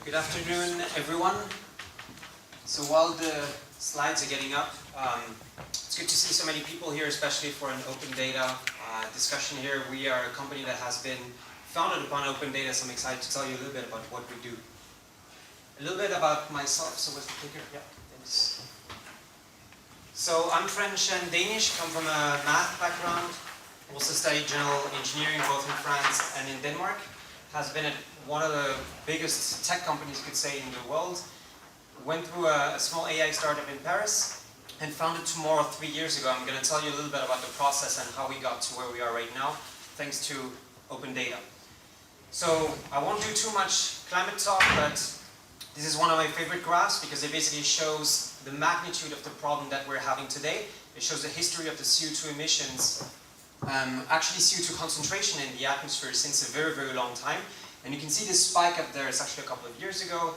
Good afternoon, everyone. So while the slides are getting up, it's good to see so many people here, especially for an open data discussion here. We are a company that has been founded upon open data, so I'm excited to tell you a little bit about what we do. A little bit about myself. So what's the clicker? Yeah, thanks. So I'm French and Danish, come from a math background. Also studied general engineering both in France and in Denmark. Has been at one of the biggest tech companies, you could say, in the world. Went through a small AI startup in Paris and founded Tomorrow 3 years ago. I'm going to tell you a little bit about the process and how we got to where we are right now, thanks to open data. So I won't do too much climate talk, but this is one of my favorite graphs because it basically shows the magnitude of the problem that we're having today. It shows the history of the CO2 emissions, actually CO2 concentration in the atmosphere since a very, very long time. And you can see this spike up there. It's actually a couple of years ago.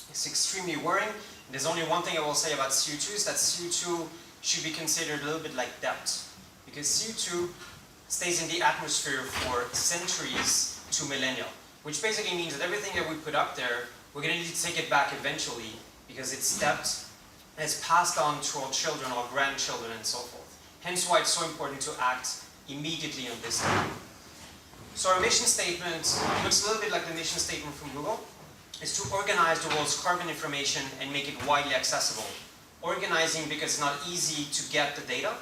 It's extremely worrying. And there's only one thing I will say about CO2 is that CO2 should be considered a little bit like debt. Because CO2 stays in the atmosphere for centuries to millennia. Which basically means that everything that we put up there, we're going to need to take it back eventually because it's debt and it's passed on to our children, our grandchildren, and so forth. Hence why it's so important to act immediately on this topic. So our mission statement looks a little bit like the mission statement from Google. Is to organize the world's carbon information and make it widely accessible. Organizing because it's not easy to get the data,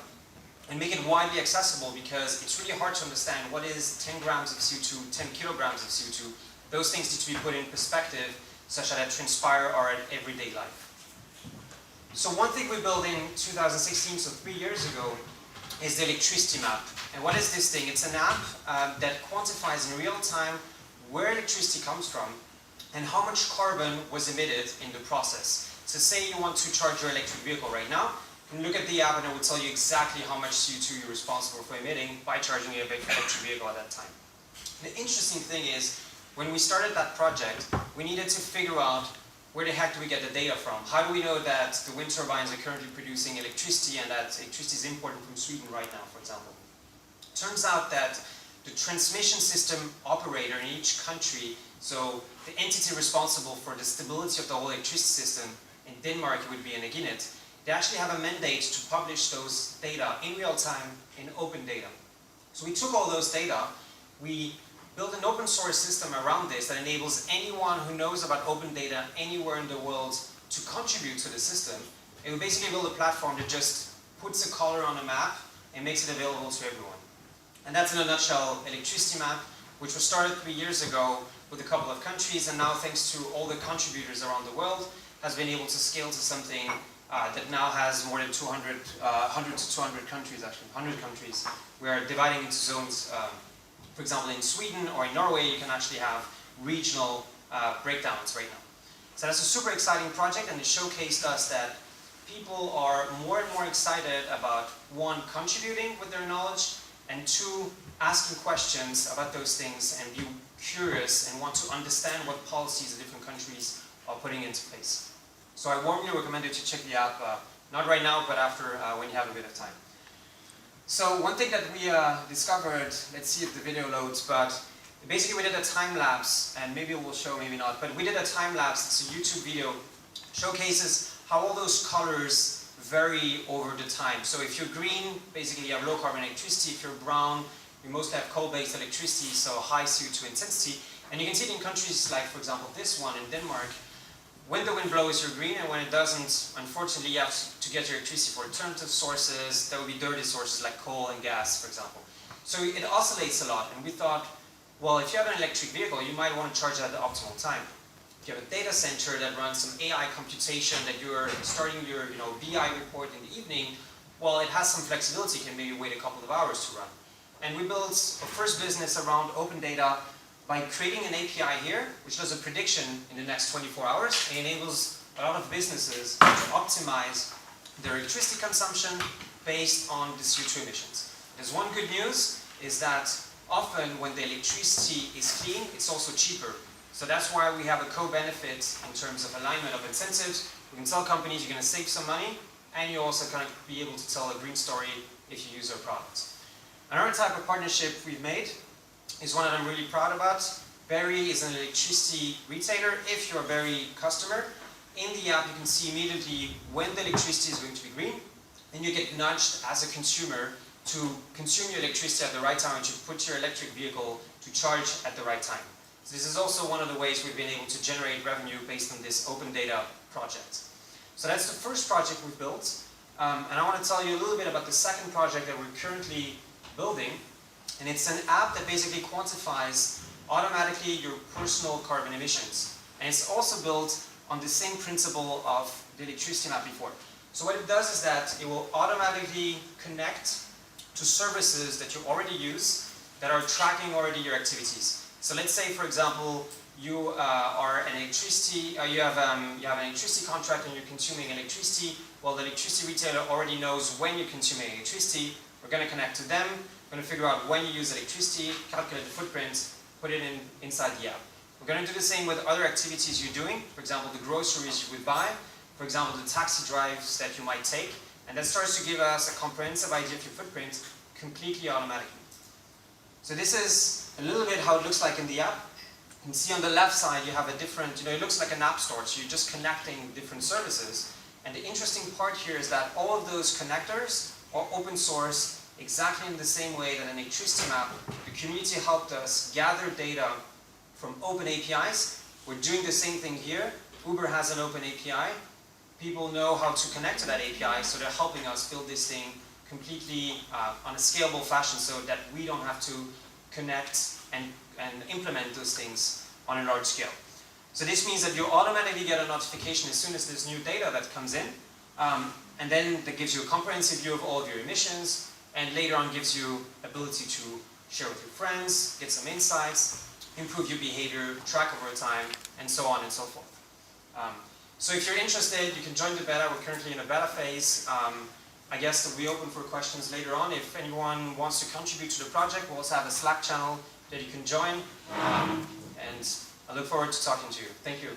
and make it widely accessible because it's really hard to understand what is 10 grams of CO2, 10 kilograms of CO2. Those things need to be put in perspective such that it transpire our everyday life. So one thing we built in 2016, so 3 years ago, is the electricity map. And what is this thing? It's an app that quantifies in real time where electricity comes from and how much carbon was emitted in the process. So say you want to charge your electric vehicle right now, you can look at the app and it will tell you exactly how much CO2 you're responsible for emitting by charging your electric vehicle at that time. The interesting thing is, when we started that project, we needed to figure out where the heck do we get the data from? How do we know that the wind turbines are currently producing electricity and that electricity is imported from Sweden right now, for example? Turns out that the transmission system operator in each country, so the entity responsible for the stability of the whole electricity system, in Denmark it would be Energinet, they actually have a mandate to publish those data in real time in open data. So we took all those data, we built an open source system around this that enables anyone who knows about open data anywhere in the world to contribute to the system. And we basically build a platform that just puts a color on a map and makes it available to everyone. And that's in a nutshell electricity map, which was started 3 years ago with a couple of countries, and now thanks to all the contributors around the world, has been able to scale to something that now has more than 100 to 200 countries, actually, 100 countries. We are dividing into zones. For example, in Sweden or in Norway, you can actually have regional breakdowns right now. So that's a super exciting project, and it showcased us that people are more and more excited about, one, contributing with their knowledge, and two, asking questions about those things and be curious and want to understand what policies the different countries are putting into place. So I warmly recommend you to check the app, not right now, but after when you have a bit of time. So one thing that we discovered, let's see if the video loads, but basically we did a time lapse, and maybe it will show, maybe not, but we did a time lapse. It's a YouTube video, showcases how all those colors vary over the time. So if you're green, basically you have low carbon electricity. If you're brown, you mostly have coal-based electricity, so high CO2 intensity. And you can see it in countries like, for example, this one in Denmark. When the wind blows, you're green, and when it doesn't, unfortunately, you have to get your electricity for alternative sources. There will be dirty sources like coal and gas, for example. So it oscillates a lot, and we thought, well, if you have an electric vehicle, you might want to charge it at the optimal time. If you have a data center that runs some AI computation that you're starting your BI report in the evening, well, it has some flexibility. You can maybe wait a couple of hours to run. And we built our first business around open data by creating an API here, which does a prediction in the next 24 hours and enables a lot of businesses to optimize their electricity consumption based on the CO2 emissions. There's one good news, is that often when the electricity is clean, it's also cheaper. So that's why we have a co-benefit in terms of alignment of incentives. We can tell companies you're going to save some money, and you also kind of be able to tell a green story if you use our products. Another type of partnership we've made is one that I'm really proud about. Berry is an electricity retailer. If you're a Berry customer, in the app you can see immediately when the electricity is going to be green, and you get nudged as a consumer to consume your electricity at the right time and to put your electric vehicle to charge at the right time. So this is also one of the ways we've been able to generate revenue based on this open data project. So that's the first project we've built. And I want to tell you a little bit about the second project that we're currently building. And it's an app that basically quantifies automatically your personal carbon emissions. And it's also built on the same principle of the electricity map before. So what it does is that it will automatically connect to services that you already use that are tracking already your activities. So let's say, for example, you are an electricity, you have an electricity contract and you're consuming electricity. Well, the electricity retailer already knows when you're consuming electricity. We're going to connect to them. We're going to figure out when you use electricity, calculate the footprint, put it inside the app. We're going to do the same with other activities you're doing. For example, the groceries you would buy. For example, the taxi drives that you might take. And that starts to give us a comprehensive idea of your footprint completely automatically. So this is a little bit how it looks like in the app. You can see on the left side you have a different, it looks like an app store, so you're just connecting different services. And the interesting part here is that all of those connectors are open source exactly in the same way that an electricity map, the community helped us gather data from open APIs. We're doing the same thing here. Uber has an open API. People know how to connect to that API, so they're helping us build this thing completely on a scalable fashion so that we don't have to connect and implement those things on a large scale. So this means that you automatically get a notification as soon as there's new data that comes in, and then that gives you a comprehensive view of all of your emissions, and later on gives you ability to share with your friends, get some insights, improve your behavior, track over time, and so on and so forth. So if you're interested, you can join the beta. We're currently in a beta phase. I guess that we open for questions later on. If anyone wants to contribute to the project, we'll also have a Slack channel that you can join. And I look forward to talking to you. Thank you.